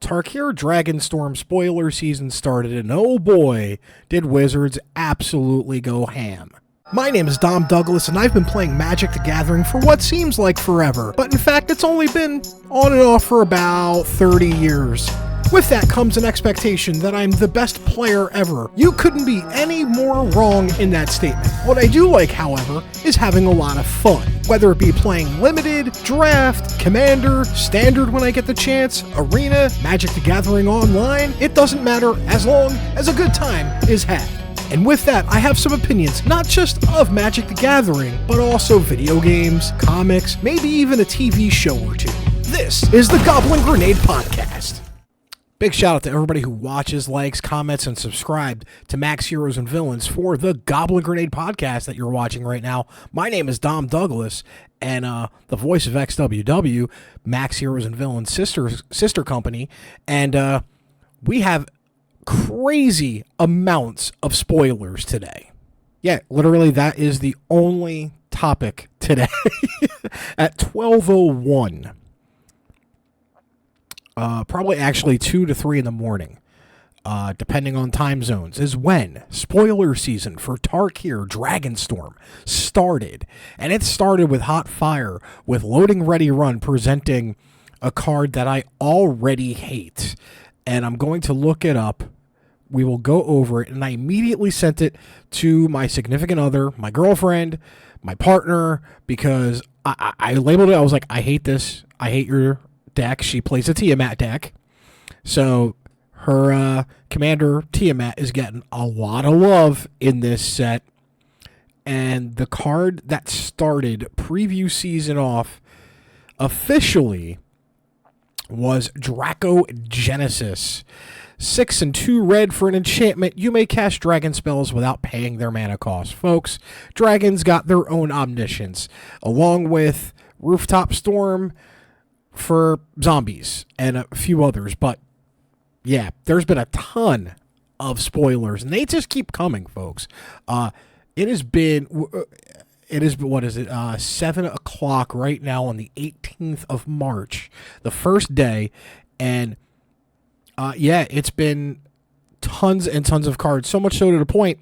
Tarkir Dragonstorm spoiler season started, and oh boy, did Wizards absolutely go ham. My name is Dom Douglas, and I've been playing Magic the Gathering for what seems like forever, but in fact it's only been on and off for about 30 years. With that comes an expectation that I'm the best player ever. You couldn't be any more wrong in that statement. What I do like, however, is having a lot of fun. Whether it be playing Limited, Draft, Commander, Standard when I get the chance, Arena, Magic the Gathering Online, it doesn't matter as long as a good time is had. And with that, I have some opinions, not just of Magic the Gathering, but also video games, comics, maybe even a TV show or two. This is the Goblin Grenade Podcast. Big shout out to everybody who watches, likes, comments, and subscribed to Max Heroes and Villains for the Goblin Grenade Podcast that you're watching right now. My name is Dom Douglas, and the voice of XWW, Max Heroes and Villains sister company, and we have crazy amounts of spoilers today. Yeah, literally that is the only topic today at 12:01. Probably actually 2 to 3 in the morning, depending on time zones, is when spoiler season for Tarkir Dragonstorm started. And it started with hot fire, with Loading Ready Run presenting a card that I already hate. And I'm going to look it up. We will go over it. And I immediately sent it to my significant other, my girlfriend, my partner, because I labeled it. I was like, I hate this. I hate your deck. She plays a Tiamat deck, so her commander Tiamat is getting a lot of love in this set. And the card that started preview season off officially was Dracogenesis. 6 and 2 red for an enchantment. You may cast dragon spells without paying their mana cost. Folks, dragons got their own omniscience, along with Rooftop Storm for zombies and a few others. But yeah, there's been a ton of spoilers, and they just keep coming, folks. It has been what is it, 7 o'clock right now on the 18th of March, the first day, and yeah, it's been tons and tons of cards, so much so to the point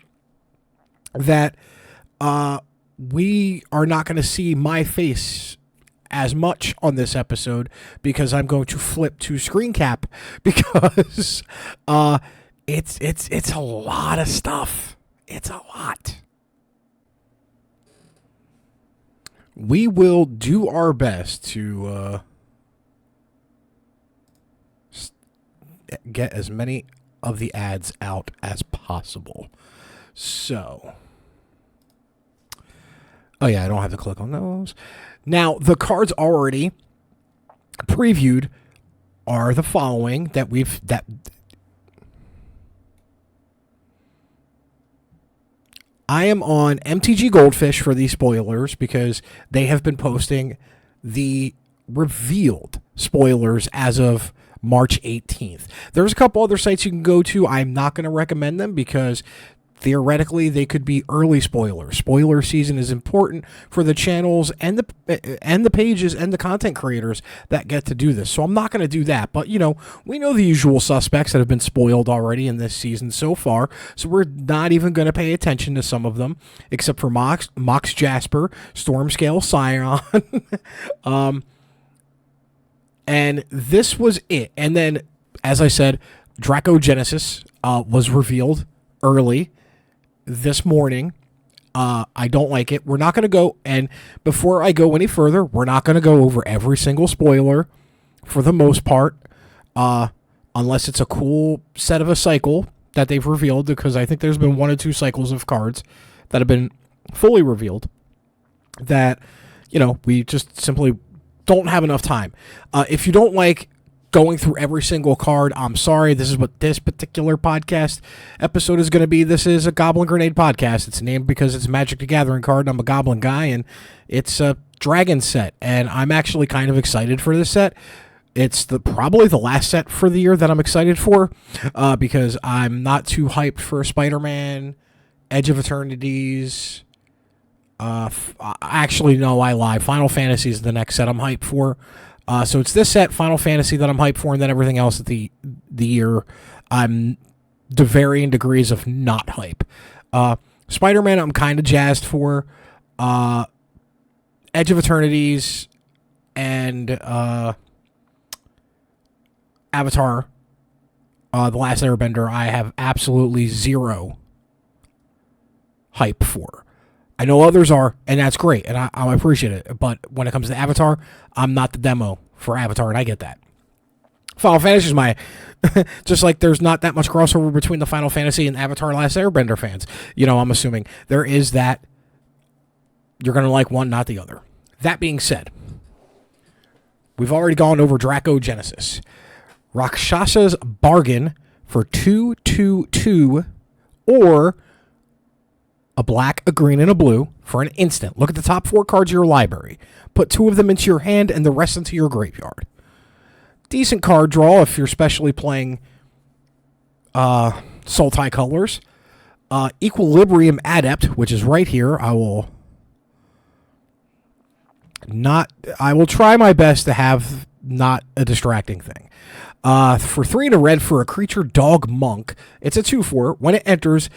that we are not going to see my face as much on this episode, because I'm going to flip to screen cap, because it's a lot of stuff. It's a lot. We will do our best to get as many of the ads out as possible. So, oh yeah, I don't have to click on those. Now, the cards already previewed are the following I am on MTG Goldfish for these spoilers, because they have been posting the revealed spoilers as of March 18th. There's a couple other sites you can go to. I'm not going to recommend them, because theoretically they could be early spoilers. Spoiler season is important for the channels and the pages and the content creators that get to do this. So I'm not going to do that. But, you know, we know the usual suspects that have been spoiled already in this season so far. So we're not even going to pay attention to some of them, except for Mox Jasper, Stormscale Scion. And this was it. And then, as I said, Dracogenesis was revealed early this morning. I don't like it. We're not going to go, and before I go any further, we're not going to go over every single spoiler for the most part, unless it's a cool set of a cycle that they've revealed, because I think there's been 1 or 2 cycles of cards that have been fully revealed that, you know, we just simply don't have enough time. If you don't like going through every single card, I'm sorry. This is what this particular podcast episode is going to be. This is a Goblin Grenade Podcast. It's named because it's a Magic the Gathering card, and I'm a Goblin guy, and it's a Dragon set, and I'm actually kind of excited for this set. It's probably the last set for the year that I'm excited for, because I'm not too hyped for Spider-Man, Edge of Eternities. Actually, no, I lie. Final Fantasy is the next set I'm hyped for. So it's this set, Final Fantasy, that I'm hyped for, and then everything else at the year, I'm to varying degrees of not hype. Spider-Man, I'm kind of jazzed for. Edge of Eternities and Avatar, The Last Airbender, I have absolutely zero hype for. I know others are, and that's great, and I appreciate it. But when it comes to Avatar, I'm not the demo for Avatar, and I get that. Final Fantasy is my... just like there's not that much crossover between the Final Fantasy and Avatar Last Airbender fans. I'm assuming there is that. You're going to like one, not the other. That being said, we've already gone over Draco Genesis. Rakshasa's Bargain for 2/2/2 or a black, a green, and a blue for an instant. Look at the top 4 cards of your library. Put 2 of them into your hand and the rest into your graveyard. Decent card draw if you're especially playing Sultai colors. Equilibrium Adept, which is right here. I will try my best to have not a distracting thing. For 3 and a red for a creature dog monk, it's a 2/4. When it enters,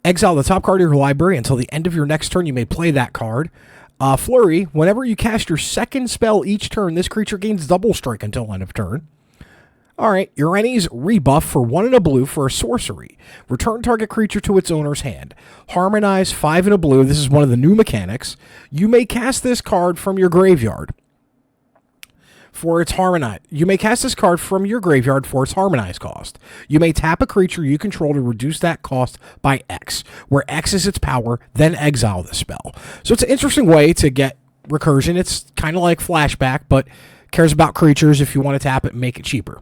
exile the top card of your library until the end of your next turn. You may play that card. Flurry, whenever you cast your second spell each turn, this creature gains double strike until end of turn. Alright, Ureni's Rebuff for 1 and a blue for a sorcery. Return target creature to its owner's hand. Harmonize 5 and a blue. This is one of the new mechanics. You may cast this card from your graveyard for its Harmonize. You may cast this card from your graveyard for its Harmonize cost. You may tap a creature you control to reduce that cost by X, where X is its power, then exile the spell. So it's an interesting way to get recursion. It's kind of like Flashback, but cares about creatures if you want to tap it and make it cheaper.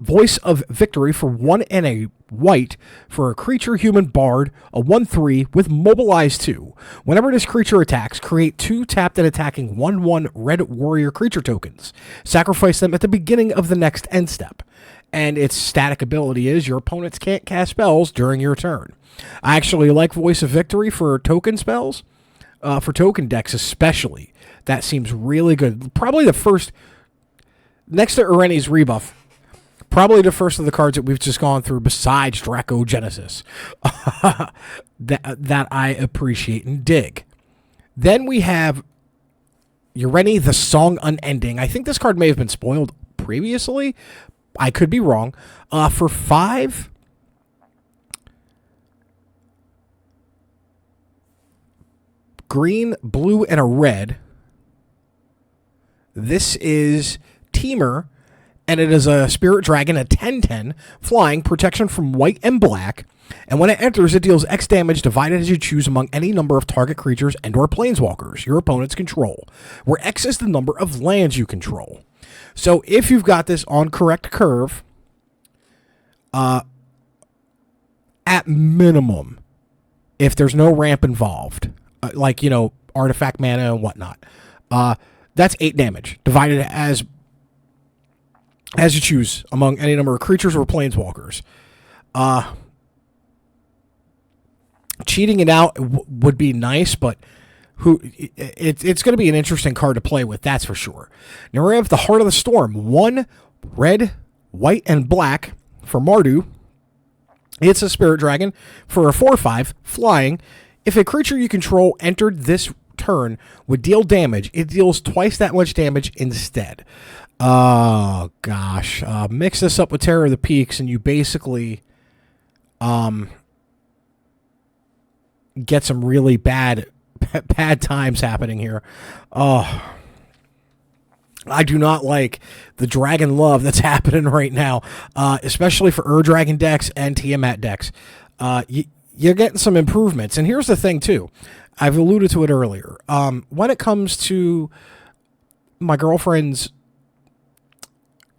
Voice of Victory for 1 and a white for a creature human bard, a 1/3 with Mobilize 2. Whenever this creature attacks, create 2 tapped and attacking 1/1 red warrior creature tokens. Sacrifice them at the beginning of the next end step. And its static ability is your opponents can't cast spells during your turn. I actually like Voice of Victory for token spells, for token decks especially. That seems really good. Probably the first, next to Ureni's Rebuff, probably the first of the cards that we've just gone through besides Draco Genesis that I appreciate and dig. Then we have Ureni, the Song Unending. I think this card may have been spoiled previously. I could be wrong. For 5, green, blue, and a red, this is Teamer, and it is a Spirit Dragon, a 10/10, flying, protection from white and black, and when it enters, it deals X damage divided as you choose among any number of target creatures and or planeswalkers your opponents control, where X is the number of lands you control. So if you've got this on correct curve, at minimum, if there's no ramp involved, like, artifact mana and whatnot, that's 8 damage, divided as you choose among any number of creatures or planeswalkers. Cheating it out would be nice, but it's going to be an interesting card to play with, that's for sure. Now we have the Heart of the Storm. 1 red, white, and black for Mardu. It's a Spirit Dragon for a 4/5, flying. If a creature you control entered this turn would deal damage, it deals twice that much damage instead. Oh, gosh. Mix this up with Terror of the Peaks, and you basically get some really bad times happening here. Oh, I do not like the dragon love that's happening right now, especially for Dragon decks and Tiamat decks. You're getting some improvements. And here's the thing, too. I've alluded to it earlier. When it comes to my girlfriend's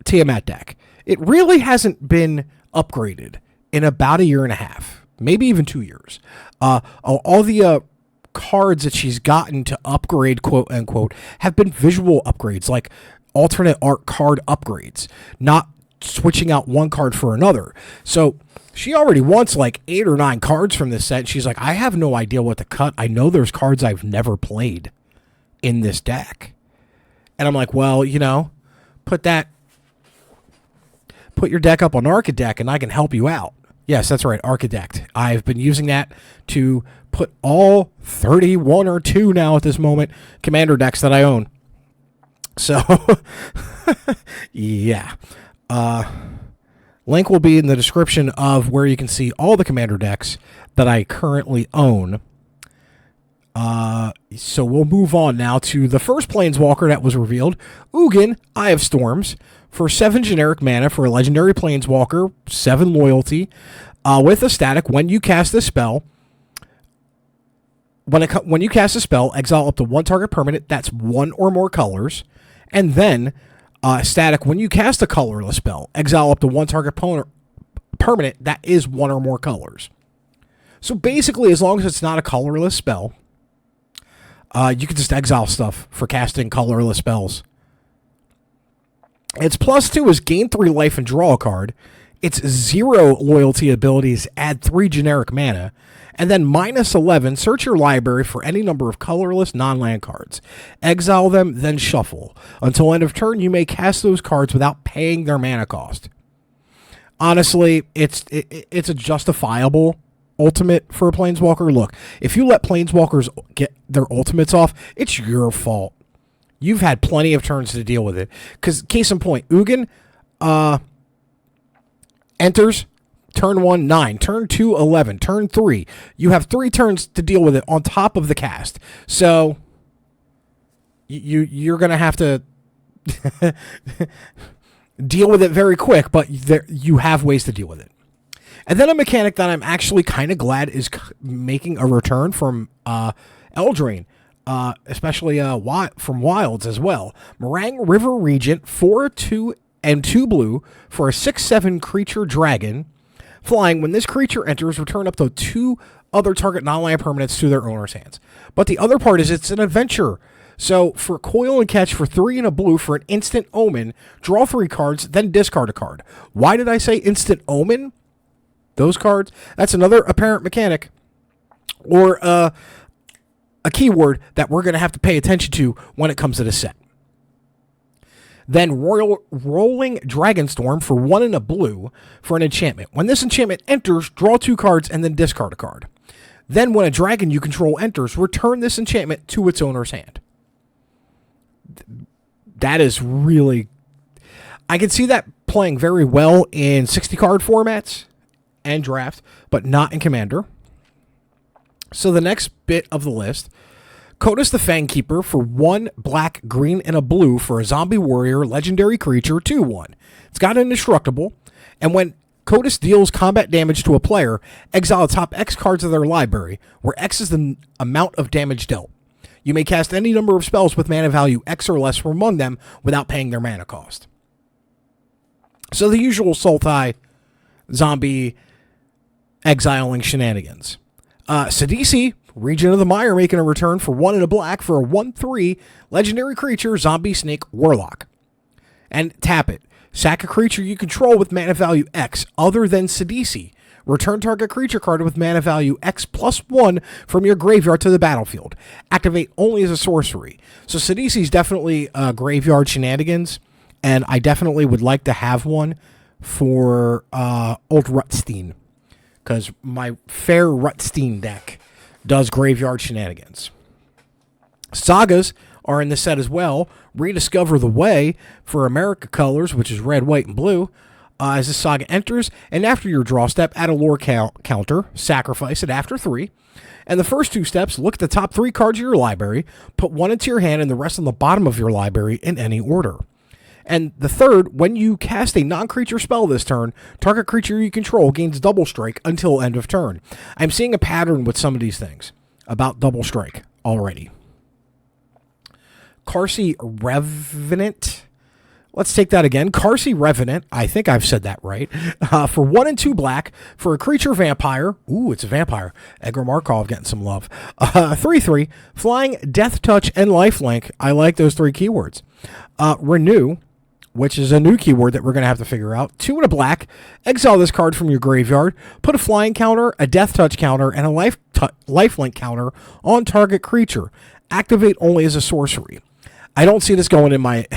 Tiamat deck, it really hasn't been upgraded in about a year and a half, maybe even 2 years. All the cards that she's gotten to upgrade, quote unquote, have been visual upgrades, like alternate art card upgrades, not switching out one card for another. So she already wants like 8 or 9 cards from this set. She's like, I have no idea what to cut. I know there's cards I've never played in this deck. And I'm like, well, put your deck up on Archidekt and I can help you out. Yes, that's right, Archidekt. I've been using that to put all 31 or 2 now at this moment commander decks that I own. So, yeah. Link will be in the description of where you can see all the commander decks that I currently own. So we'll move on now to the first Planeswalker that was revealed, Ugin, Eye of Storms, for 7 generic mana for a legendary Planeswalker, 7 loyalty, with a static. When you cast a spell, when you cast a spell, exile up to 1 target permanent that's 1 or more colors, and then static. When you cast a colorless spell, exile up to 1 target permanent that is 1 or more colors. So basically, as long as it's not a colorless spell, you can just exile stuff for casting colorless spells. Its +2 is gain 3 life and draw a card. Its 0 loyalty abilities add 3 generic mana. And then -11, search your library for any number of colorless non-land cards. Exile them, then shuffle. Until end of turn, you may cast those cards without paying their mana cost. Honestly, it's a justifiable ultimate for a Planeswalker. Look, if you let Planeswalkers get their ultimates off, it's your fault. You've had plenty of turns to deal with it. Because, case in point, Ugin enters turn 1, 9, turn 2, 11, turn 3. You have 3 turns to deal with it on top of the cast. So, you're going to have to deal with it very quick, but you have ways to deal with it. And then a mechanic that I'm actually kind of glad is making a return from Eldraine, especially from Wilds as well. Meringue River Regent, 4/2 and 2 blue for a 6/7 creature dragon. Flying, when this creature enters, return up to 2 other target non-land permanents to their owner's hands. But the other part is it's an adventure. So for Coil and Catch for 3 and a blue for an instant omen, draw 3 cards, then discard a card. Why did I say instant omen? Those cards, that's another apparent mechanic or a keyword that we're going to have to pay attention to when it comes to the set. Then Rolling Dragonstorm for 1 and a blue for an enchantment. When this enchantment enters, draw 2 cards and then discard a card. Then when a dragon you control enters, return this enchantment to its owner's hand. That is really... I can see that playing very well in 60-card formats and draft, but not in Commander. So the next bit of the list, Kodos the Fangkeeper for 1 black, green, and a blue for a zombie warrior legendary creature 2/1. It's got indestructible, and when Kodos deals combat damage to a player, exile the top X cards of their library, where X is the amount of damage dealt. You may cast any number of spells with mana value X or less from among them without paying their mana cost. So the usual Sultai zombie exiling shenanigans. Sidisi, Region of the Mire, making a return for 1 and a black for a 1/3 legendary creature, zombie snake warlock. And tap it. Sack a creature you control with mana value X other than Sidisi. Return target creature card with mana value X +1 from your graveyard to the battlefield. Activate only as a sorcery. So Sidisi's definitely graveyard shenanigans, and I definitely would like to have one for Old Rutstein, because my fair Rutstein deck does graveyard shenanigans. Sagas are in the set as well. Rediscover the Way for America colors, which is red, white, and blue. As this saga enters, and after your draw step, add a lore counter, sacrifice it after 3. And the first 2 steps, look at the top 3 cards of your library, put 1 into your hand and the rest on the bottom of your library in any order. And the third, when you cast a non-creature spell this turn, target creature you control gains double strike until end of turn. I'm seeing a pattern with some of these things about double strike already. Karsi Revenant. Let's take that again. Karsi Revenant. I think I've said that right. For 1 and 2 black for a creature vampire. Ooh, it's a vampire. Edgar Markov getting some love. 3/3. Flying, Death Touch, and Lifelink. I like those 3 keywords. Renew, which is a new keyword that we're going to have to figure out. 2 and a black. Exile this card from your graveyard. Put a flying counter, a death touch counter, and a lifelink counter on target creature. Activate only as a sorcery. I don't see this going in my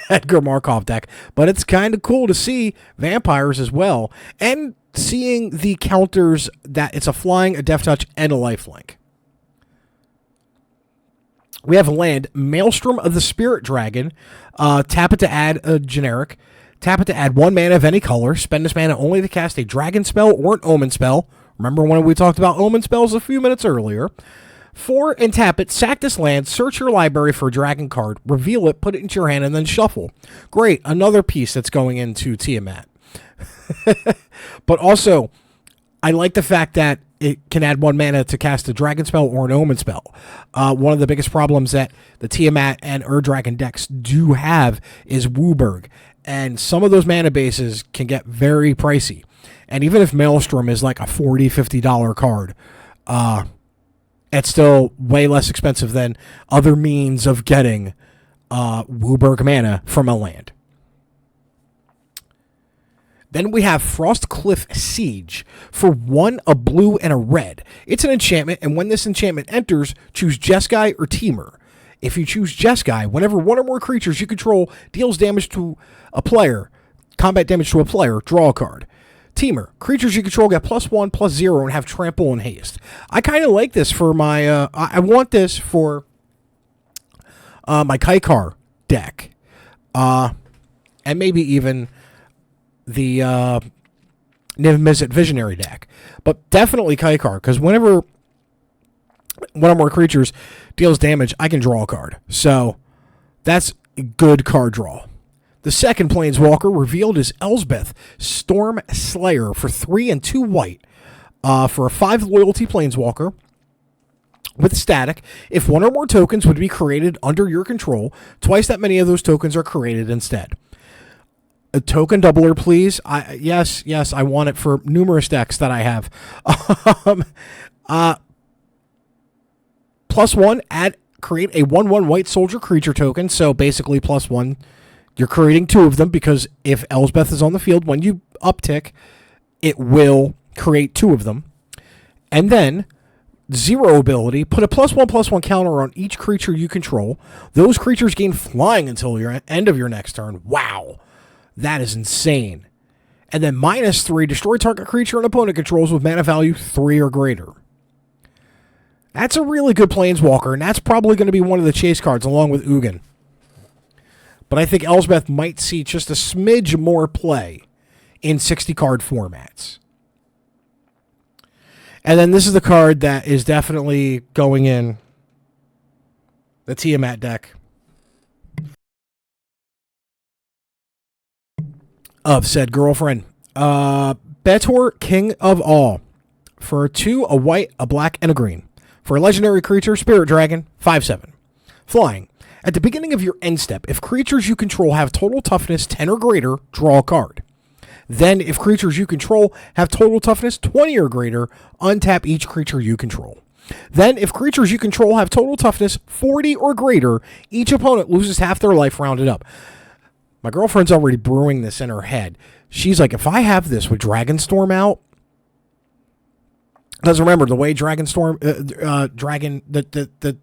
Edgar Markov deck, but it's kind of cool to see vampires as well, and seeing the counters that it's a flying, a death touch, and a lifelink. We have a land, Maelstrom of the Spirit Dragon. Tap it to add a generic. Tap it to add 1 mana of any color. Spend this mana only to cast a dragon spell or an omen spell. Remember when we talked about omen spells a few minutes earlier? 4, and tap it, sack this land, search your library for a dragon card, reveal it, put it into your hand, and then shuffle. Great, another piece that's going into Tiamat. But also, I like the fact that it can add 1 mana to cast a dragon spell or an omen spell. One of the biggest problems that the Tiamat and Dragon decks do have is Wooburg, and some of those mana bases can get very pricey. And even if Maelstrom is like a $40, $50 card, it's still way less expensive than other means of getting Wooburg mana from a land. Then we have Frostcliff Siege for 1, a blue, and a red. It's an enchantment, and when this enchantment enters, choose Jeskai or Temur. If you choose Jeskai, whenever 1 or more creatures you control deals damage to a player, combat damage to a player, draw a card. Temur, creatures you control get +1/+0 and have trample and haste. I kind of like this for my, I want this for my Kaikar deck. And maybe even the Niv-Mizzet Visionary deck. But definitely Kaikar, because whenever 1 or more creatures deals damage, I can draw a card. So that's a good card draw. The second Planeswalker revealed is Elspeth Storm Slayer for 3 and 2 white. For a 5 loyalty Planeswalker with static, if 1 or more tokens would be created under your control, twice that many of those tokens are created instead. A token doubler, please. Yes, I want it for numerous decks that I have. +1, create a 1/1 white soldier creature token. So basically +1, you're creating 2 of them, because if Elspeth is on the field, when you uptick, it will create 2 of them. And then 0 ability, put a +1/+1 counter on each creature you control. Those creatures gain flying until your end of your next turn. Wow. That is insane. And then -3, destroy target creature an opponent controls with mana value 3 or greater. That's a really good Planeswalker, and that's probably going to be one of the chase cards along with Ugin. But I think Elspeth might see just a smidge more play in 60-card formats. And then this is the card that is definitely going in the Tiamat deck of said girlfriend. Betor, King of All. For 2, a white, a black, and a green. For a legendary creature, Spirit Dragon, 5/7. Flying. At the beginning of your end step, if creatures you control have total toughness 10 or greater, draw a card. Then, if creatures you control have total toughness 20 or greater, untap each creature you control. Then, if creatures you control have total toughness 40 or greater, each opponent loses half their life rounded up. My girlfriend's already brewing this in her head. She's like, if I have this with Dragonstorm out, because remember, the way Dragonstorm, the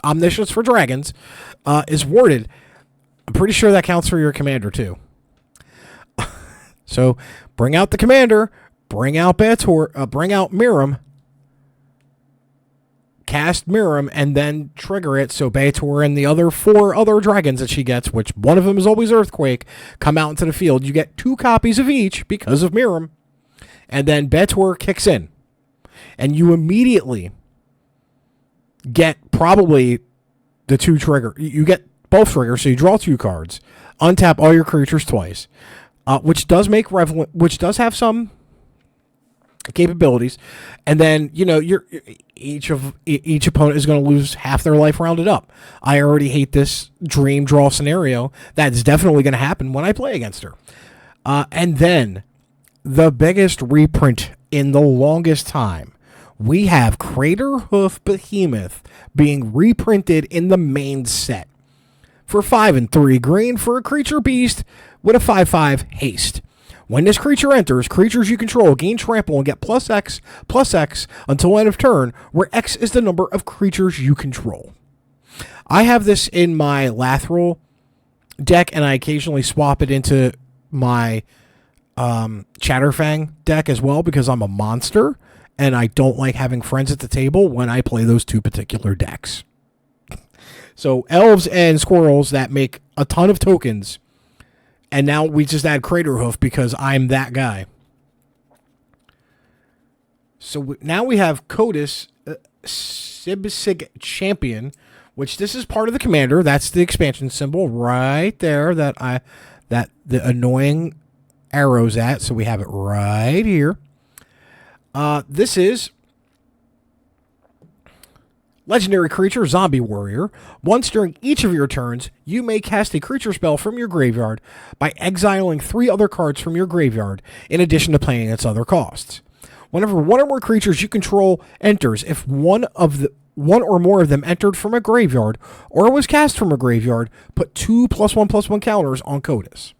Omniscience for Dragons is worded, I'm pretty sure that counts for your commander too. So bring out the commander, bring out Betor, bring out Miram, cast Miram, and then trigger it so Betor and the other 4 other dragons that she gets, which one of them is always Earthquake, come out into the field. You get 2 copies of each because of Miram, and then Betor kicks in. And you immediately get probably the 2 trigger. You get both triggers, so you draw 2 cards, untap all your creatures twice, which does make Revelant, which does have some capabilities, and then each opponent is going to lose half their life rounded up. I already hate this dream draw scenario. That's definitely going to happen when I play against her. And then the biggest reprint in the longest time, we have Craterhoof Behemoth being reprinted in the main set for 5 and 3 green for a creature beast with a 5/5 haste. When this creature enters, creatures you control gain trample and get +X until end of turn, where X is the number of creatures you control. I have this in my Lathril deck, and I occasionally swap it into my Chatterfang deck as well because I'm a monster, and I don't like having friends at the table when I play those two particular decks. So elves and squirrels that make a ton of tokens, and now we just add Craterhoof because I'm that guy. So now we have Codis Sibsig Champion, which this is part of the commander. That's the expansion symbol right there that the annoying arrow's at. So we have it right here. This is legendary creature, Zombie Warrior. Once during each of your turns, you may cast a creature spell from your graveyard by exiling 3 other cards from your graveyard, in addition to paying its other costs. Whenever one or more creatures you control enters, if one or more of them entered from a graveyard or was cast from a graveyard, put 2 +1/+1 counters on Codis.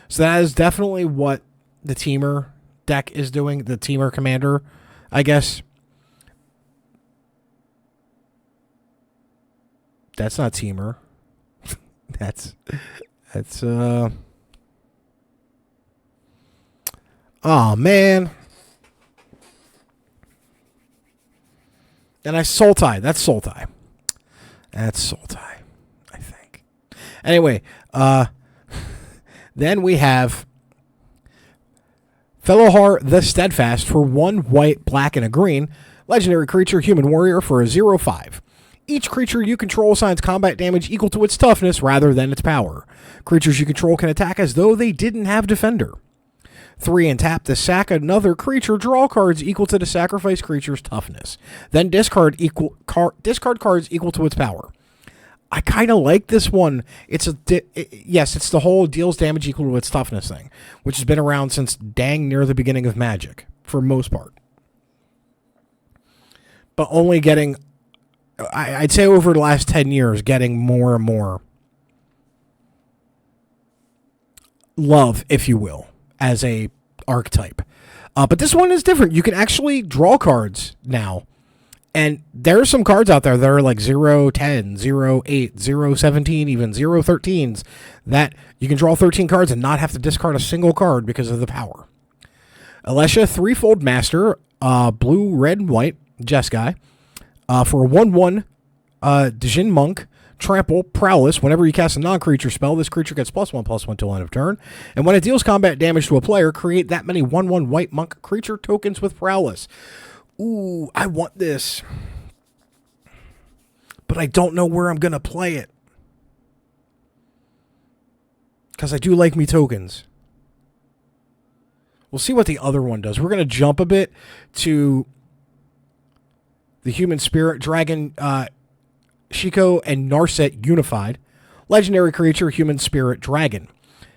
So that is definitely what the Teamer deck is doing, the Teamer commander, I guess. That's not Teamer. that's oh man. And Sultai. That's Sultai. That's Sultai, I think. Anyway, then we have Fellowhar the Steadfast for 1 white, black, and a green. Legendary creature, human warrior for a 0/5. Each creature you control assigns combat damage equal to its toughness rather than its power. Creatures you control can attack as though they didn't have defender. 3 and tap to sack another creature. Draw cards equal to the sacrifice creature's toughness. Then discard cards equal to its power. I kind of like this one. It's it's the whole deals damage equal to its toughness thing, which has been around since dang near the beginning of Magic, for most part. But only getting, I'd say over the last 10 years, getting more and more love, if you will, as a archetype. But this one is different. You can actually draw cards now. And there are some cards out there that are like 0-10, 0-8, 0-17, even 0-13s that you can draw 13 cards and not have to discard a single card because of the power. Alesha, Threefold Master, blue, red, and white, Jeskai, for a 1/1 Djinn Monk, Trample, Prowess. Whenever you cast a non-creature spell, this creature gets +1/+1 till end of turn. And when it deals combat damage to a player, create that many 1/1 white monk creature tokens with Prowess. Ooh, I want this. But I don't know where I'm going to play it. Because I do like me tokens. We'll see what the other one does. We're going to jump a bit to the Human Spirit Dragon, Shiko and Narset Unified. Legendary creature, Human Spirit Dragon.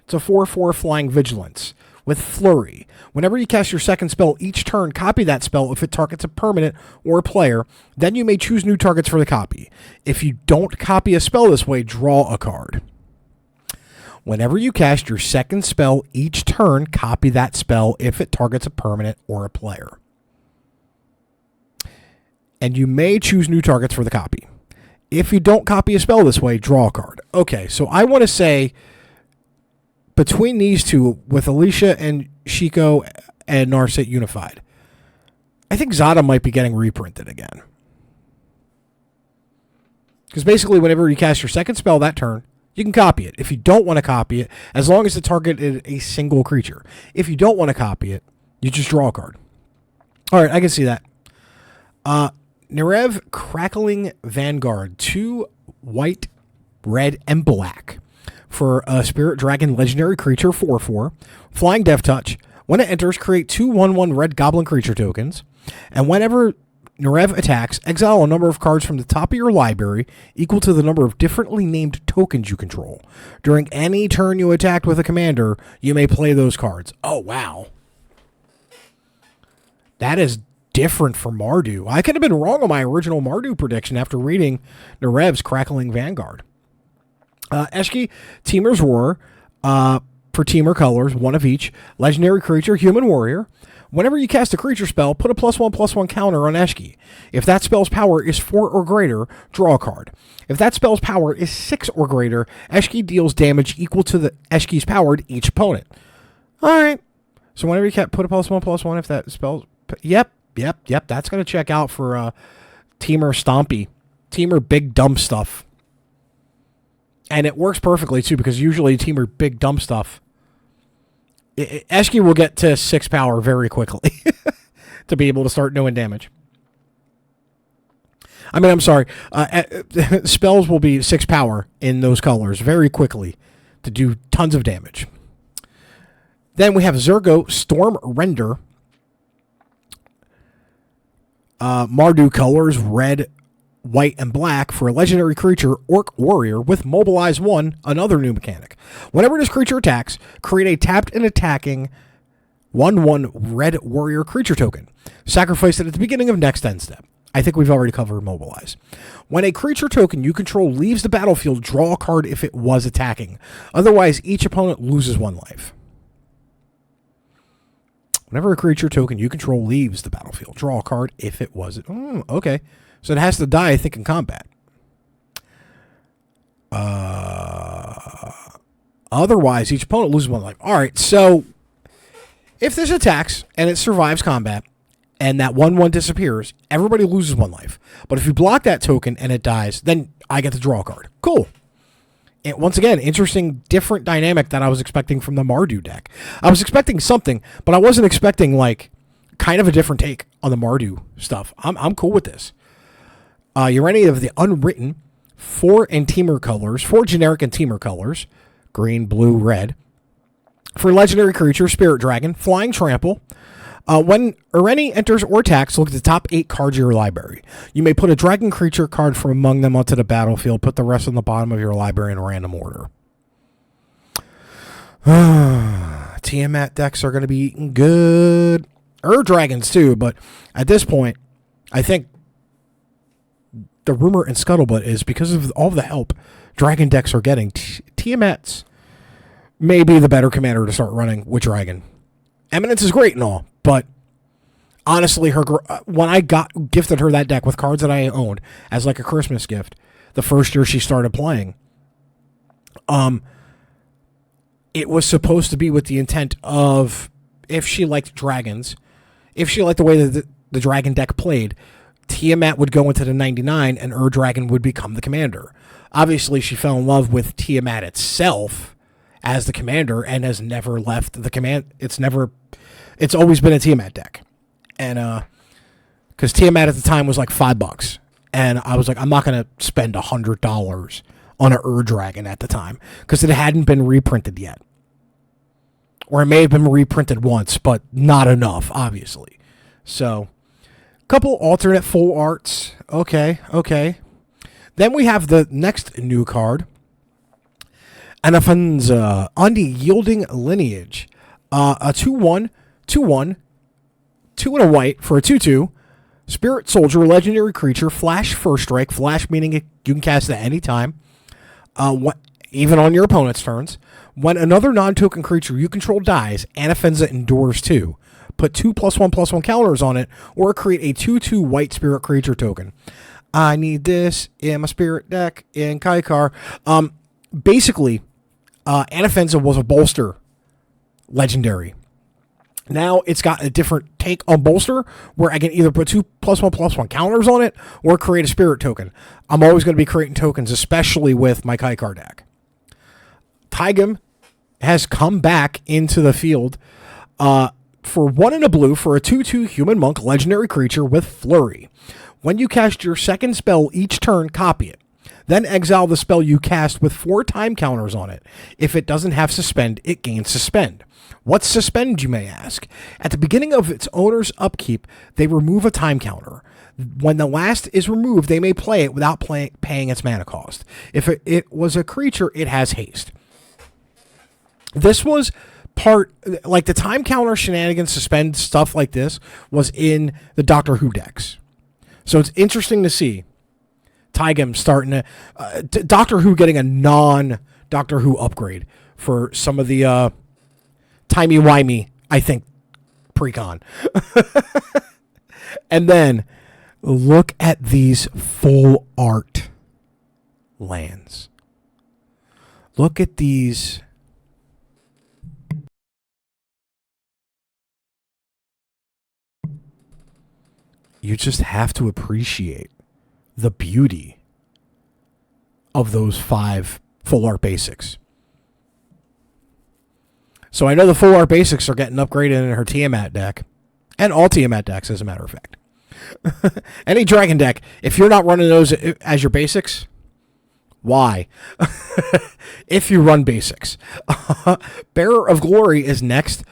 It's a 4/4 flying vigilance with Flurry. Whenever you cast your second spell each turn, copy that spell if it targets a permanent or a player. Then you may choose new targets for the copy. If you don't copy a spell this way, draw a card. Whenever you cast your second spell each turn, copy that spell if it targets a permanent or a player. And you may choose new targets for the copy. If you don't copy a spell this way, draw a card. Okay, so I want to say between these two, with Alicia and Shiko and Narset Unified, I think Zada might be getting reprinted again. Because basically, whenever you cast your second spell that turn, you can copy it. If you don't want to copy it, as long as the target is a single creature. If you don't want to copy it, you just draw a card. All right, I can see that. Nerev Crackling Vanguard, 2 white, red, and black. For a Spirit Dragon legendary creature, 4/4. Flying Death Touch. When it enters, create 2 1/1 red goblin creature tokens. And whenever Nerev attacks, exile a number of cards from the top of your library equal to the number of differently named tokens you control. During any turn you attacked with a commander, you may play those cards. Oh, wow. That is different for Mardu. I could have been wrong on my original Mardu prediction after reading Nerev's Crackling Vanguard. Eshki, Teamer's Roar, for Teamer colors, 1 of each. Legendary creature, Human Warrior. Whenever you cast a creature spell, put a +1/+1 counter on Eshki. If that spell's power is 4 or greater, draw a card. If that spell's power is 6 or greater, Eshki deals damage equal to the Eshki's power to each opponent. All right. So whenever you put a +1/+1, if that spell's... Yep. That's going to check out for Teamer Stompy. Teamer Big Dumb Stuff. And it works perfectly, too, because usually Teamer Big Dumb Stuff... Eshki will get to 6 power very quickly to be able to start doing damage. I mean, I'm sorry. Spells will be 6 power in those colors very quickly to do tons of damage. Then we have Zergo Storm Render. Mardu colors, red, white, and black for a legendary creature, Orc Warrior, with Mobilize 1, another new mechanic. Whenever this creature attacks, create a tapped and attacking 1/1 red warrior creature token. Sacrifice it at the beginning of next end step. I think we've already covered Mobilize. When a creature token you control leaves the battlefield, draw a card if it was attacking. Otherwise, each opponent loses 1 life. Whenever a creature token you control leaves the battlefield, draw a card if it was... okay. So it has to die, I think, in combat. Otherwise, each opponent loses 1 life. All right, so if this attacks and it survives combat and that 1/1 disappears, everybody loses 1 life. But if you block that token and it dies, then I get to draw a card. Cool. And once again, interesting, different dynamic that I was expecting from the Mardu deck. I was expecting something, but I wasn't expecting, like, kind of a different take on the Mardu stuff. I'm cool with this. You're any of the unwritten 4 and Teamer colors, 4 generic and Teamer colors, green, blue, red. For legendary creature, Spirit Dragon, Flying Trample. When Irene enters or attacks, look at the top 8 cards of your library. You may put a dragon creature card from among them onto the battlefield. Put the rest on the bottom of your library in a random order. Tiamat decks are going to be eating good. Dragons too, but at this point, I think the rumor and scuttlebutt is because of all the help dragon decks are getting, Tiamat's may be the better commander to start running with dragon. Eminence is great and all, but honestly, when I gifted her that deck with cards that I owned as like a Christmas gift, the first year she started playing, it was supposed to be with the intent of, if she liked dragons, if she liked the way that the dragon deck played, Tiamat would go into the 99 and Dragon would become the commander. Obviously, she fell in love with Tiamat itself as the commander and has never left the command. It's always been a Tiamat deck. And because Tiamat at the time was like $5. And I was like, I'm not going to spend $100 on an Dragon at the time because it hadn't been reprinted yet. Or it may have been reprinted once, but not enough, obviously. So, couple alternate full arts. Okay. Then we have the next new card. Anafanza, Unyielding Lineage. A 2/1, 2/1, 2 and a white for a 2/2. Spirit Soldier, legendary creature, flash first strike. Flash meaning you can cast it at any time. Even on your opponent's turns. When another non-token creature you control dies, Anafenza endures 2. Put 2 +1/+1 counters on it, or create a 2/2 white spirit creature token. I need this in my spirit deck in Kaikar. Basically, Anafenza was a bolster legendary. Now it's got a different take on bolster, where I can either put 2 +1/+1 counters on it, or create a spirit token. I'm always going to be creating tokens, especially with my Kaikar deck. Taigam has come back into the field for 1 and a blue for a 2/2 human monk legendary creature with Flurry. When you cast your second spell each turn, copy it. Then exile the spell you cast with 4 time counters on it. If it doesn't have suspend, it gains suspend. What's suspend, you may ask? At the beginning of its owner's upkeep, they remove a time counter. When the last is removed, they may play it without paying its mana cost. If it was a creature, it has haste. This was part, like the time counter shenanigans, suspend, stuff like this, was in the Doctor Who decks. So it's interesting to see Taigam starting to... Doctor Who getting a non-Doctor Who upgrade for some of the timey-wimey, I think, pre-con. And then look at these full art lands. Look at these. You just have to appreciate the beauty of those 5 full art basics. So I know the full art basics are getting upgraded in her Tiamat deck. And all Tiamat decks, as a matter of fact. Any dragon deck, if you're not running those as your basics, why? If you run basics. Bearer of Glory is next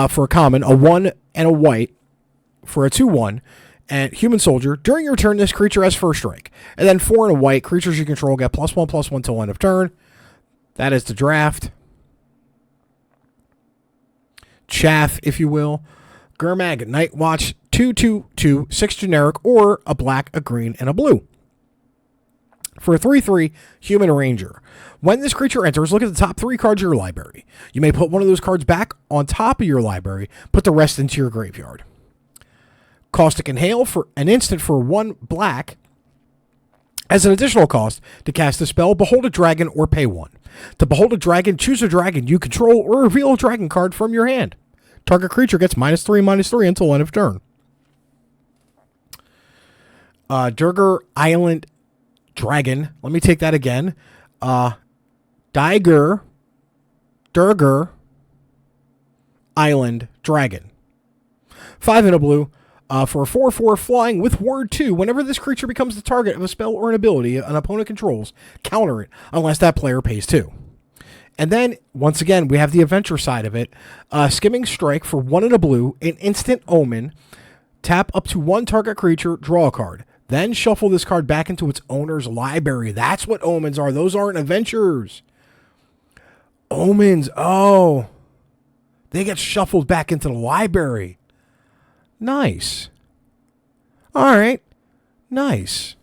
for a common, a 1 and a white for a 2/1. And Human Soldier, during your turn, this creature has first strike. And then 4 and a white, creatures you control get +1/+1 till end of turn. That is the draft. Chaff, if you will. Gurmag, Night Watch, 2/2/2, 6 generic, or a black, a green, and a blue. For a 3/3, Human Ranger. When this creature enters, look at the top 3 cards of your library. You may put one of those cards back on top of your library, put the rest into your graveyard. Caustic Inhale for an instant for 1 black. As an additional cost, to cast the spell, Behold a Dragon or pay 1. To behold a dragon, choose a dragon you control or reveal a dragon card from your hand. Target creature gets -3/-3 until end of turn. Durgar Island Dragon. Let me take that again. Durgar Island Dragon. 5 and a blue. For a 4/4 flying with word 2, whenever this creature becomes the target of a spell or an ability an opponent controls, counter it unless that player pays 2. And then, once again, we have the adventure side of it. Skimming Strike for 1 and a blue, an instant omen. Tap up to 1 target creature, draw a card. Then shuffle this card back into its owner's library. That's what omens are. Those aren't adventures. Omens, oh. They get shuffled back into the library. Nice. All right. Nice.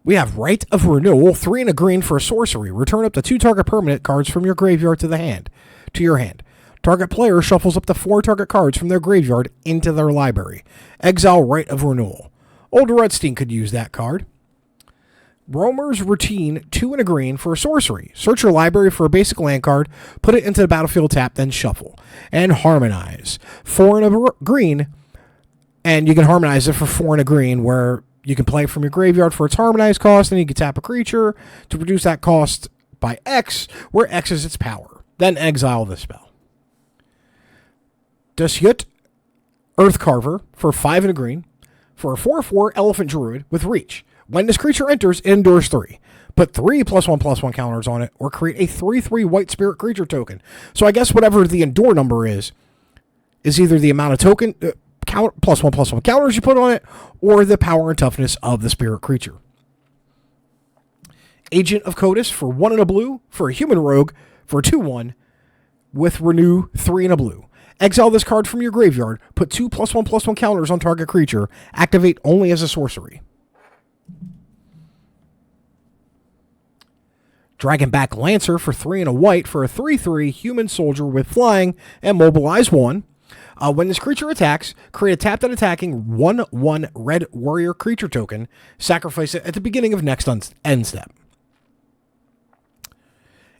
We have Rite of Renewal, 3 and a green for a sorcery. Return up to 2 target permanent cards from your graveyard to your hand. Target player shuffles up to 4 target cards from their graveyard into their library. Exile Rite of Renewal. Old Redstein could use that card. Roamer's Routine, 2 and a green for a sorcery. Search your library for a basic land card, put it into the battlefield tap, then shuffle. And Harmonize, 4 and a green, and you can harmonize it for 4 and a green, where you can play from your graveyard for its harmonize cost, and you can tap a creature to reduce that cost by X, where X is its power. Then exile the spell. Dasyut Earthcarver for 5 and a green, for a 4/4 Elephant Druid with reach. When this creature enters, it endures 3. Put 3 +1/+1 counters on it, or create a 3/3 white spirit creature token. So I guess whatever the endure number is either the amount of token +1/+1 counters you put on it, or the power and toughness of the spirit creature. Agent of Codis for 1 and a blue, for a human rogue, for a 2/1, with renew 3 and a blue. Exile this card from your graveyard, put 2 +1/+1 counters on target creature, activate only as a sorcery. Dragonback Lancer for 3 and a white, for a 3/3 human soldier with flying and mobilize 1. When this creature attacks, create a tapped and attacking 1/1 red warrior creature token. Sacrifice it at the beginning of next end step.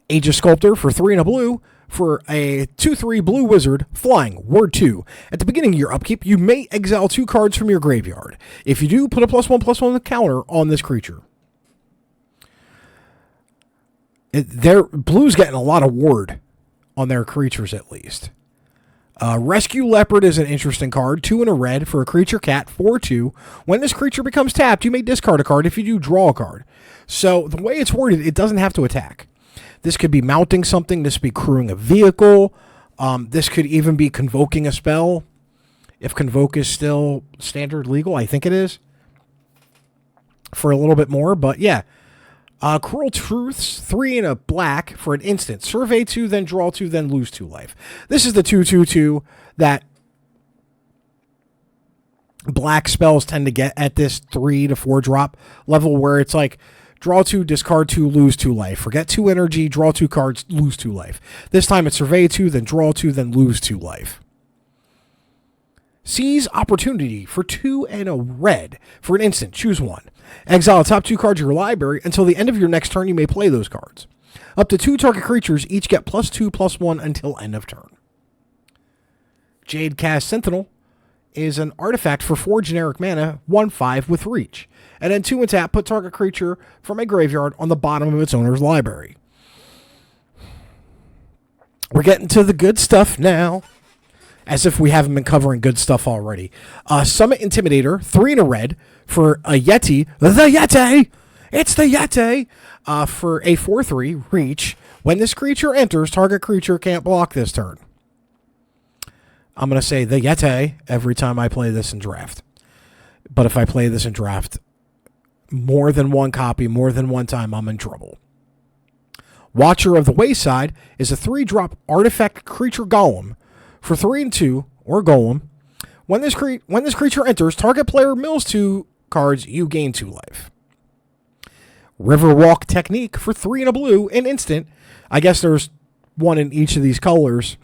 Aegis Sculptor for 3 and a blue, for a 2/3 blue wizard, flying, word 2. At the beginning of your upkeep, you may exile 2 cards from your graveyard. If you do, put a +1/+1 counter on this creature. Blue's getting a lot of ward on their creatures, at least. Rescue Leopard is an interesting card. 2 and a red for a creature cat, 4/2. When this creature becomes tapped, you may discard a card. If you do, draw a card. So the way it's worded, it doesn't have to attack. This could be mounting something. This could be crewing a vehicle. This could even be convoking a spell. If convoke is still standard legal, I think it is. For a little bit more, but yeah. Cruel Truths, 3 and a black for an instant. Survey 2, then draw 2, then lose 2 life. This is the 2/2/2 that black spells tend to get at this 3 to 4 drop level, where it's like draw 2, discard 2, lose 2 life. Forget 2 energy, draw 2 cards, lose 2 life. This time it's survey 2, then draw 2, then lose 2 life. Seize opportunity for 2 and a red. For an instant, choose one. Exile the top 2 cards of your library. Until the end of your next turn, you may play those cards. Up to 2 target creatures each get +2/+1 until end of turn. Jadecast Sentinel is an artifact for 4 generic mana, 1/5 with reach. And then 2 and tap, put target creature from a graveyard on the bottom of its owner's library. We're getting to the good stuff now. As if we haven't been covering good stuff already. Summit Intimidator, 3 and a red for a Yeti. The Yeti! It's the Yeti! For a 4/3 reach. When this creature enters, target creature can't block this turn. I'm going to say the Yeti every time I play this in draft. But if I play this in draft more than one copy, more than one time, I'm in trouble. Watcher of the Wayside is a 3-drop artifact creature golem for 3 and 2, or golem. When this creature enters, target player mills 2 cards, you gain 2 life. Riverwalk Technique for 3 and a blue, an instant. I guess there's one in each of these colors.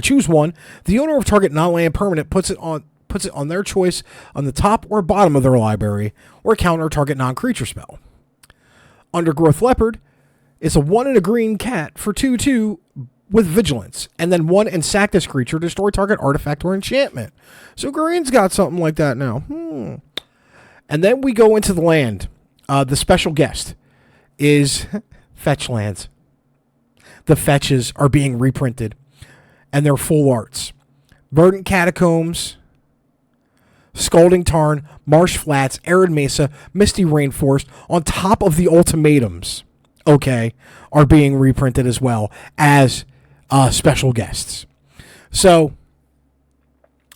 Choose one. The owner of target non-land permanent puts it on their choice on the top or bottom of their library, or counter target non-creature spell. Undergrowth Leopard is a 1 and a green cat for 2/2 with vigilance, and then 1 and sack this creature, destroy target artifact or enchantment. So green's got something like that now. And then we go into the land. The special guest is fetch lands. The fetches are being reprinted, and they're full arts. Verdant Catacombs, Scalding Tarn, Marsh Flats, Arid Mesa, Misty Rainforest, on top of the ultimatums, are being reprinted as well as special guests. So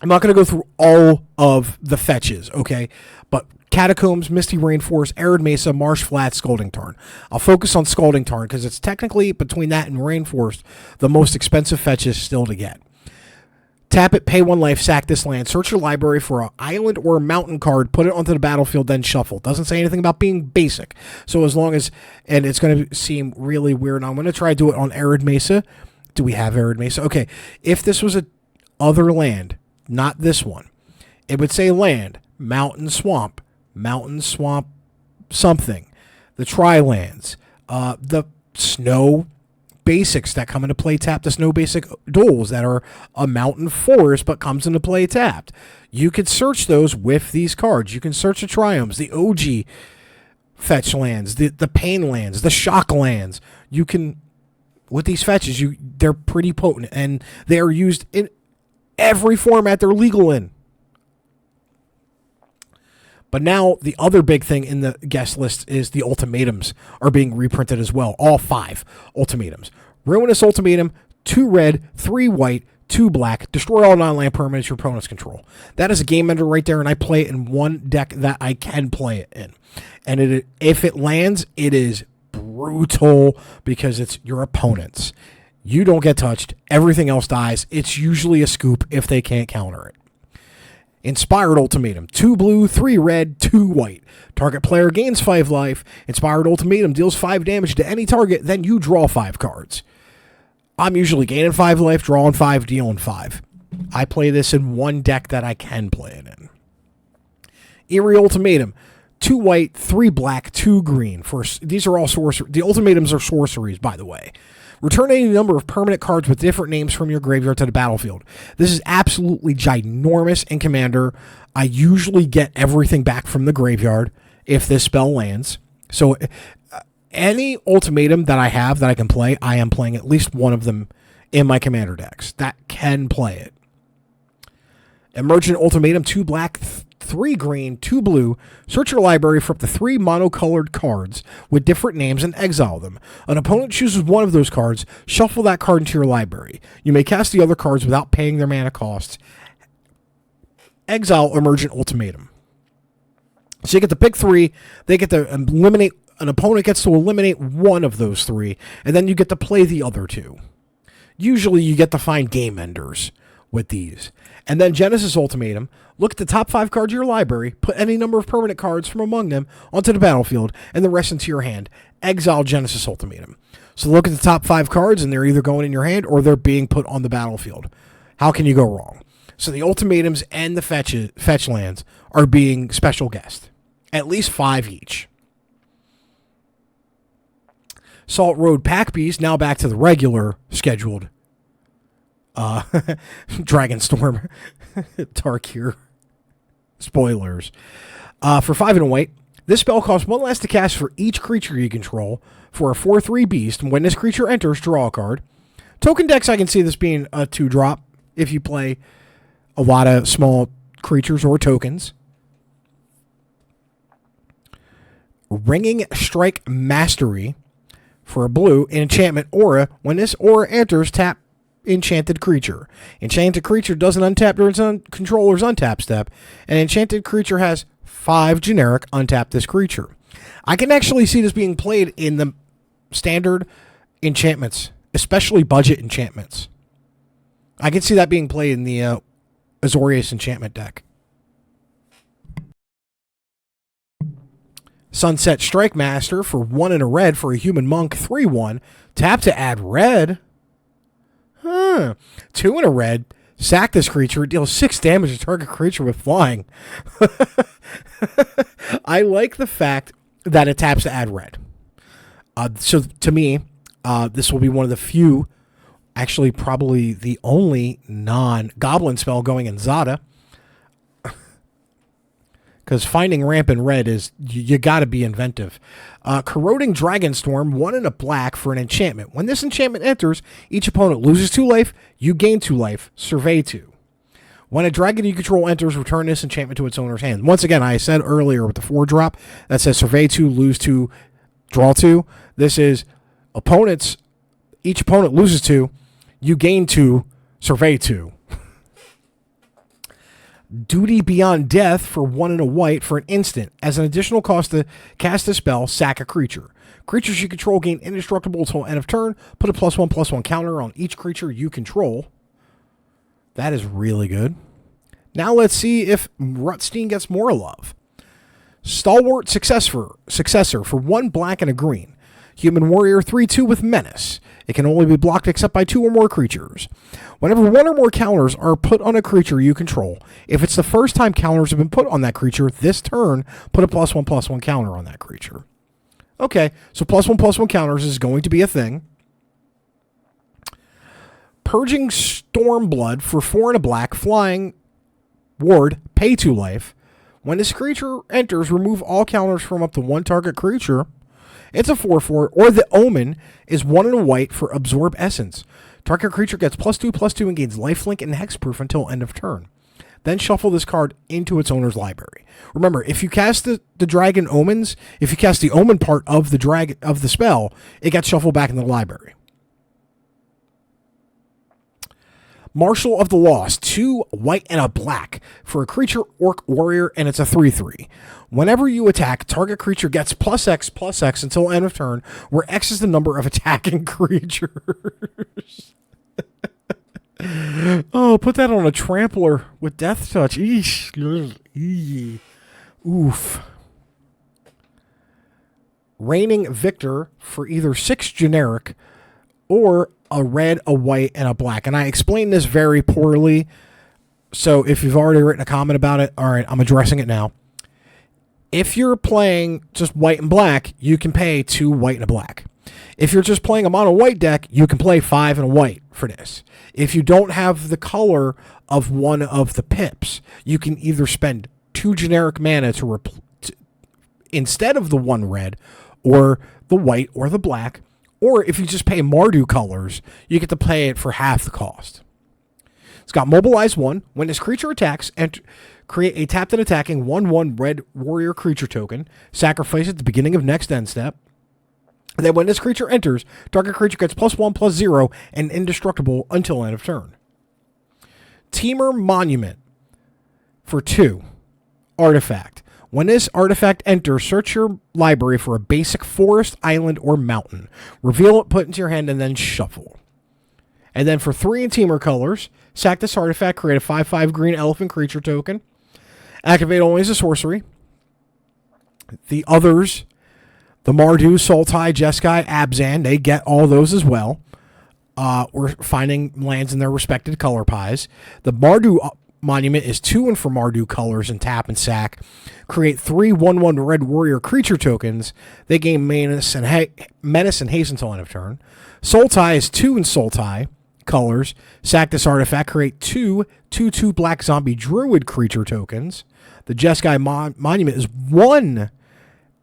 I'm not going to go through all of the fetches, but Catacombs, Misty Rainforest, Arid Mesa, Marsh Flats, Scalding Tarn. I'll focus on Scalding Tarn because it's technically, between that and Rainforest, the most expensive fetches still to get. Tap it, pay 1 life, sack this land, search your library for an island or a mountain card, put it onto the battlefield, then shuffle. Doesn't say anything about being basic. So as long as, and it's going to seem really weird, I'm going to try to do it on Arid Mesa. Do we have Arid Mesa? Okay, if this was a other land, not this one, it would say land, mountain, swamp, something. The tri-lands, the snow basics that come into play tapped, the snow basic duels that are a mountain forest but comes into play tapped. You could search those with these cards. You can search the triomes, the OG fetch lands, the pain lands, the shock lands. You can, with these fetches, they're pretty potent, and they are used in every format they're legal in. But now the other big thing in the guest list is the ultimatums are being reprinted as well. All 5 ultimatums. Ruinous Ultimatum, 2 red, 3 white, 2 black. Destroy all non-land permanents your opponents control. That is a game ender right there, and I play it in one deck that I can play it in. And if it lands, it is brutal because it's your opponents. You don't get touched. Everything else dies. It's usually a scoop if they can't counter it. Inspired Ultimatum, 2 blue, 3 red, 2 white. Target player gains 5 life. Inspired Ultimatum deals 5 damage to any target, then you draw 5 cards. I'm usually gaining 5 life, drawing 5, dealing 5. I play this in one deck that I can play it in. Eerie Ultimatum, 2 white, 3 black, 2 green. These are all sorcery. The ultimatums are sorceries, by the way. Return any number of permanent cards with different names from your graveyard to the battlefield. This is absolutely ginormous in Commander. I usually get everything back from the graveyard if this spell lands. So any ultimatum that I have that I can play, I am playing at least one of them in my Commander decks that can play it. Emergent Ultimatum, 2 black, 3 green, 2 blue. Search your library for up to 3 monocolored cards with different names and exile them. An opponent chooses one of those cards, shuffle that card into your library. You may cast the other cards without paying their mana costs. Exile Emergent Ultimatum. So you get to pick 3, they get to eliminate, an opponent gets to eliminate one of those 3, and then you get to play the other 2. Usually you get to find game enders with these. And then Genesis Ultimatum, look at the top 5 cards of your library, put any number of permanent cards from among them onto the battlefield, and the rest into your hand. Exile Genesis Ultimatum. So look at the top 5 cards, and they're either going in your hand or they're being put on the battlefield. How can you go wrong? So the ultimatums and the fetch lands are being special guest. At least 5 each. Salt Road Pack Beast, now back to the regular scheduled Dragonstorm Tarkir spoilers. For 5 and a white, this spell costs 1 less to cast for each creature you control for a 4/3 beast. When this creature enters, draw a card. Token decks, I can see this being a 2-drop if you play a lot of small creatures or tokens. Ringing Strike Mastery for a blue, an enchantment aura. When this aura enters, tap enchanted creature. Enchanted creature doesn't untap during its controller's untap step. An enchanted creature has 5 generic. Untap this creature. I can actually see this being played in the standard enchantments, especially budget enchantments. I can see that being played in the Azorius enchantment deck. Sunset Strike Master for 1 and a red for a human monk, 3/1. Tap to add red. 2 and a red. Sack this creature. It deals 6 damage to target creature with flying. I like the fact that it taps to add red. So to me, this will be one of the few, actually probably the only non-goblin spell going in Zada. Because finding ramp in red is, you got to be inventive. Corroding Dragonstorm, 1 and a black for an enchantment. When this enchantment enters, each opponent loses 2 life, you gain 2 life, survey 2. When a dragon you control enters, return this enchantment to its owner's hand. Once again, I said earlier with the 4-drop, that says survey 2, lose 2, draw 2. This is each opponent loses 2, you gain 2, survey 2. Duty Beyond Death for 1 and a white for an instant. As an additional cost to cast a spell, sack a creature. Creatures you control gain indestructible until end of turn. Put a +1/+1 counter on each creature you control. That is really good. Now let's see if Rutstein gets more love. Stalwart Successor for 1 black and a green. Human Warrior 3/2 with Menace. It can only be blocked except by 2 or more creatures. Whenever 1 or more counters are put on a creature you control, if it's the first time counters have been put on that creature this turn, put a +1/+1 counter on that creature. Okay, so +1/+1 counters is going to be a thing. Purging Stormblood for 4 and a black, flying ward, pay 2 life. When this creature enters, remove all counters from up to 1 target creature. It's a 4/4, or the Omen is 1 and a white for Absorb Essence. Target creature gets +2/+2 and gains lifelink and hexproof until end of turn. Then shuffle this card into its owner's library. Remember, if you cast the Dragon Omens, if you cast the Omen part of the spell, it gets shuffled back in the library. Marshal of the Lost, 2 white and a black for a creature orc warrior, and it's a 3/3. Whenever you attack, target creature gets +X/+X until end of turn, where X is the number of attacking creatures. Oh, put that on a trampler with Death Touch. Eesh. Oof. Reigning Victor for either 6 generic or a red, a white, and a black. And I explained this very poorly, so if you've already written a comment about it, all right, I'm addressing it now. If you're playing just white and black, you can pay 2 white and a black. If you're just playing a mono white deck, you can play 5 and a white for this. If you don't have the color of one of the pips, you can either spend 2 generic mana instead of the 1 red, or the white, or the black. Or if you just pay Mardu colors, you get to pay it for half the cost. It's got Mobilize 1. When this creature attacks, create a tapped and attacking 1/1 red warrior creature token. Sacrifice at the beginning of next end step. And then when this creature enters, target creature gets +1/+0 and indestructible until end of turn. Teamer Monument for 2. Artifact. When this artifact enters, search your library for a basic forest, island, or mountain. Reveal it, put it into your hand, and then shuffle. And then for 3 in Teamer colors, sack this artifact, create a 5/5 green elephant creature token. Activate only as a sorcery. The others, the Mardu, Sultai, Jeskai, Abzan, they get all those as well. We're finding lands in their respected color pies. The Mardu monument is 2 and for Mardu colors and tap and sack. Create 3 1/1 red warrior creature tokens. They gain menace and haste until end of turn. Sultai is 2 and Sultai colors. Sack this artifact. Create 2 2/2 black zombie druid creature tokens. The Jeskai monument is 1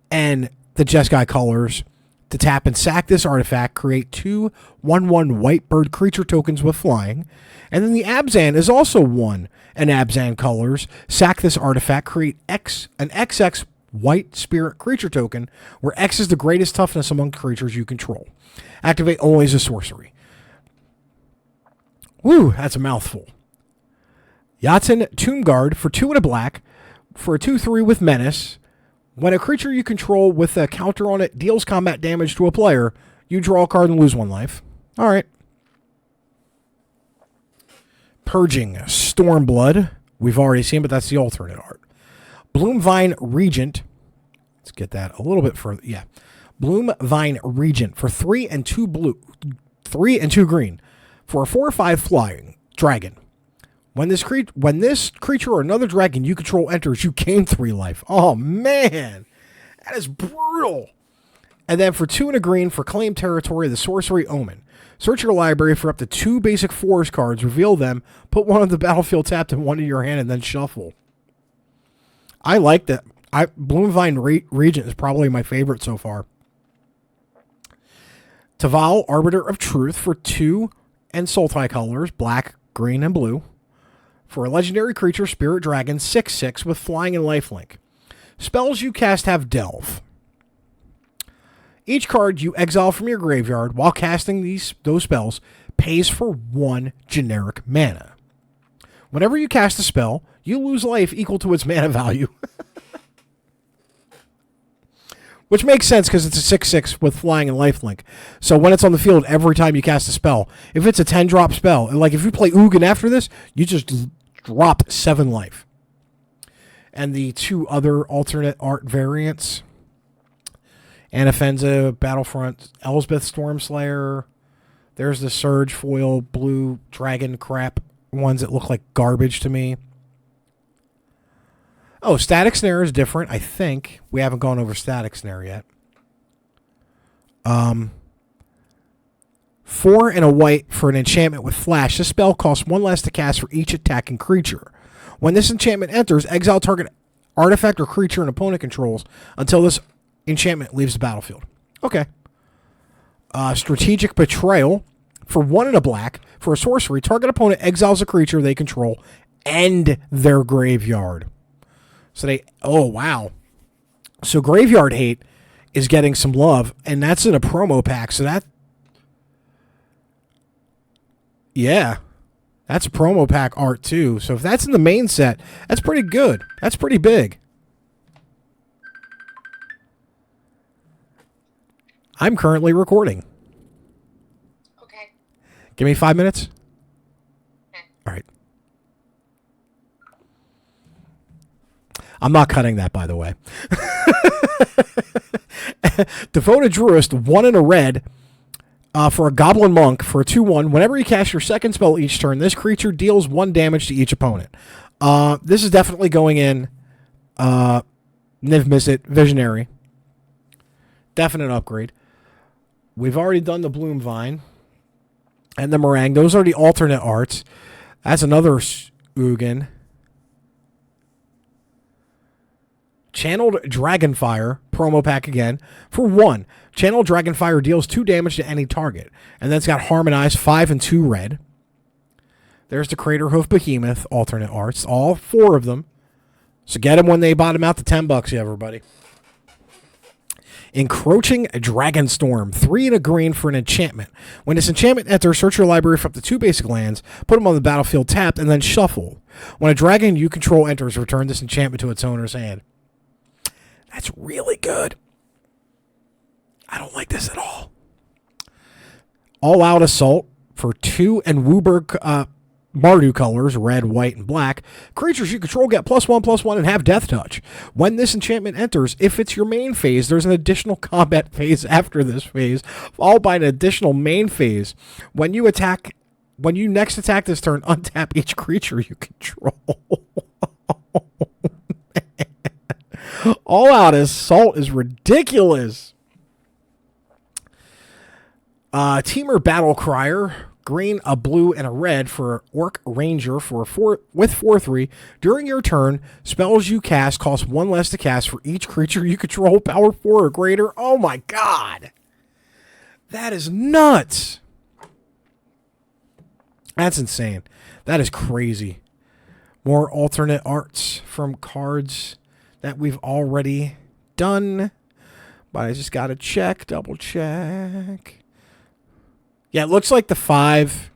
and the Jeskai colors. To tap and sack this artifact, create 2 1/1 white bird creature tokens with flying. And then the Abzan is also 1 and Abzan colors. Sack this artifact, create an XX white spirit creature token, where X is the greatest toughness among creatures you control. Activate only as a sorcery. Woo, that's a mouthful. Yatin Tomb Guard for 2 and a black, for a 2/3 with menace. When a creature you control with a counter on it deals combat damage to a player, you draw a card and lose 1 life. All right. Purging Stormblood. We've already seen, but that's the alternate art. Bloomvine Regent. Let's get that a little bit further. Yeah. Bloomvine Regent for 3 and 2 blue. 3 and 2 green. For a 4/5 flying dragon. When this creature or another dragon you control enters, you gain 3 life. Oh, man. That is brutal. And then for 2 and a green for claim territory, the Sorcery Omen. Search your library for up to 2 basic forest cards, reveal them, put 1 on the battlefield tapped and 1 in your hand, and then shuffle. I like that. Bloomvine Regent is probably my favorite so far. Taval, Arbiter of Truth for 2 and Sultai colors, black, green, and blue. For a legendary creature, Spirit Dragon, 6/6 with flying and lifelink. Spells you cast have Delve. Each card you exile from your graveyard while casting those spells pays for 1 generic mana. Whenever you cast a spell, you lose life equal to its mana value. Which makes sense because it's a 6/6 with flying and lifelink. So when it's on the field, every time you cast a spell, if it's a 10-drop spell, and like if you play Ugin after this, you just drop 7 life. And the 2 other alternate art variants, Anafenza, Battlefront, Elsbeth Stormslayer. There's the Surge foil blue dragon crap ones that look like garbage to me. Oh, Static Snare is different, I think. We haven't gone over Static Snare yet. 4 and a white for an enchantment with flash. This spell costs 1 less to cast for each attacking creature. When this enchantment enters, exile target artifact or creature an opponent controls until this enchantment leaves the battlefield. Okay. Strategic Betrayal for 1 and a black. For a sorcery, target opponent exiles a creature they control and their graveyard. So oh wow. So Graveyard Hate is getting some love, and that's in a promo pack. So yeah, that's a promo pack art too. So if that's in the main set, that's pretty good. That's pretty big. I'm currently recording. Okay. Give me 5 minutes. Okay. All right. I'm not cutting that, by the way. Devoted Druidist, 1 and a red for a Goblin Monk for a 2/1. Whenever you cast your second spell each turn, this creature deals 1 damage to each opponent. This is definitely going in Niv Mizzet Visionary. Definite upgrade. We've already done the Bloomvine and the Meringue. Those are the alternate arts. That's another Ugin. Channeled Dragonfire, promo pack again, for 1. Channeled Dragonfire deals 2 damage to any target. And then it's got Harmonized, 5 and 2 red. There's the Craterhoof Behemoth, alternate arts, all 4 of them. So get them when they bottom out to $10, everybody. Encroaching Dragonstorm, 3 and a green for an enchantment. When this enchantment enters, search your library for up to 2 basic lands, put them on the battlefield tapped, and then shuffle. When a dragon you control enters, return this enchantment to its owner's hand. That's really good. I don't like this at all. All Out Assault for 2 and Wooburg Mardu colors, red, white, and black. Creatures you control get +1/+1 and have Death Touch. When this enchantment enters, if it's your main phase, there's an additional combat phase after this phase, followed by an additional main phase. When you attack When you next attack this turn, untap each creature you control. All out assault is ridiculous. Teamer Battle Crier. Green, a blue, and a red for Orc Ranger with 4/3. During your turn, spells you cast cost 1 less to cast for each creature you control, power 4 or greater. Oh my god. That is nuts. That's insane. That is crazy. More alternate arts from cards that we've already done. But I just got to double check. Yeah, it looks like the 5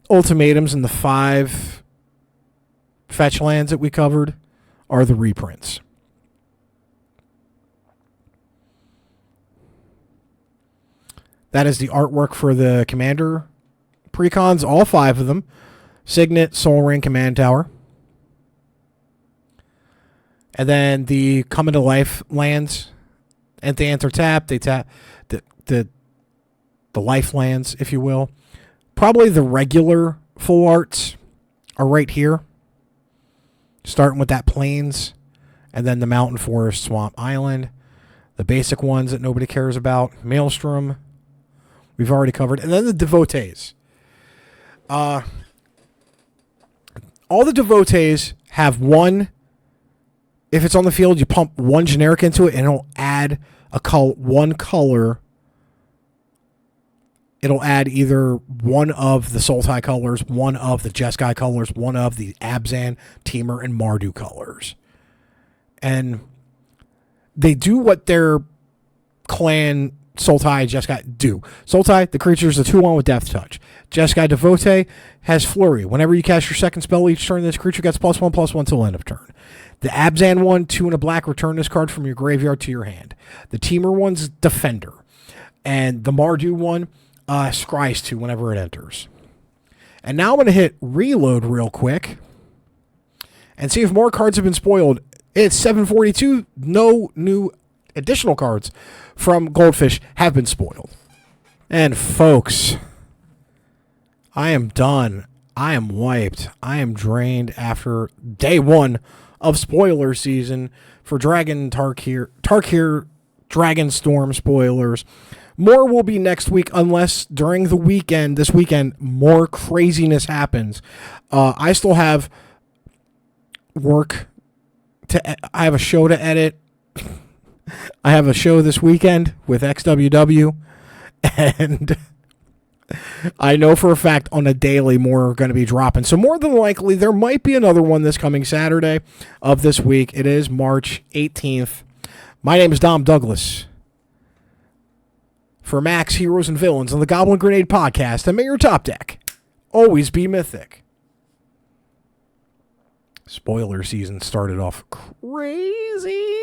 ultimatums and the 5 fetch lands that we covered are the reprints. That is the artwork for the Commander precons, all 5 of them. Signet, Soul Ring, Command Tower. And then the Come into Life lands. And they enter tap. They tap the life lands, if you will. Probably the regular full arts are right here. Starting with that Plains. And then the Mountain Forest, Swamp Island. The basic ones that nobody cares about. Maelstrom. We've already covered. And then the Devotees. All the Devotees have one. If it's on the field, you pump one generic into it, and it'll add one color. It'll add either one of the Sultai colors, one of the Jeskai colors, one of the Abzan, Temur, and Mardu colors. And they do what their clan Sultai, Jeskai do. Sultai, the creature is a 2/1 with Death Touch. Jeskai Devote has Flurry. Whenever you cast your second spell each turn, this creature gets +1/+1 till end of turn. The Abzan one, 2 and a black, return this card from your graveyard to your hand. The Temur one's Defender. And the Mardu one, scries 2 whenever it enters. And now I'm going to hit reload real quick and see if more cards have been spoiled. It's 7:42. No new additional cards from Goldfish have been spoiled. And folks, I am done. I am wiped. I am drained after day 1 of spoiler season for Tarkir Dragonstorm spoilers. More will be next week unless during the weekend, this weekend, more craziness happens. I still have I have a show to edit. I have a show this weekend with XWW, and I know for a fact on a daily more are going to be dropping. So more than likely, there might be another one this coming Saturday of this week. It is March 18th. My name is Dom Douglas. For Max, Heroes, and Villains on the Goblin Grenade Podcast, and may your top deck always be mythic. Spoiler season started off crazy.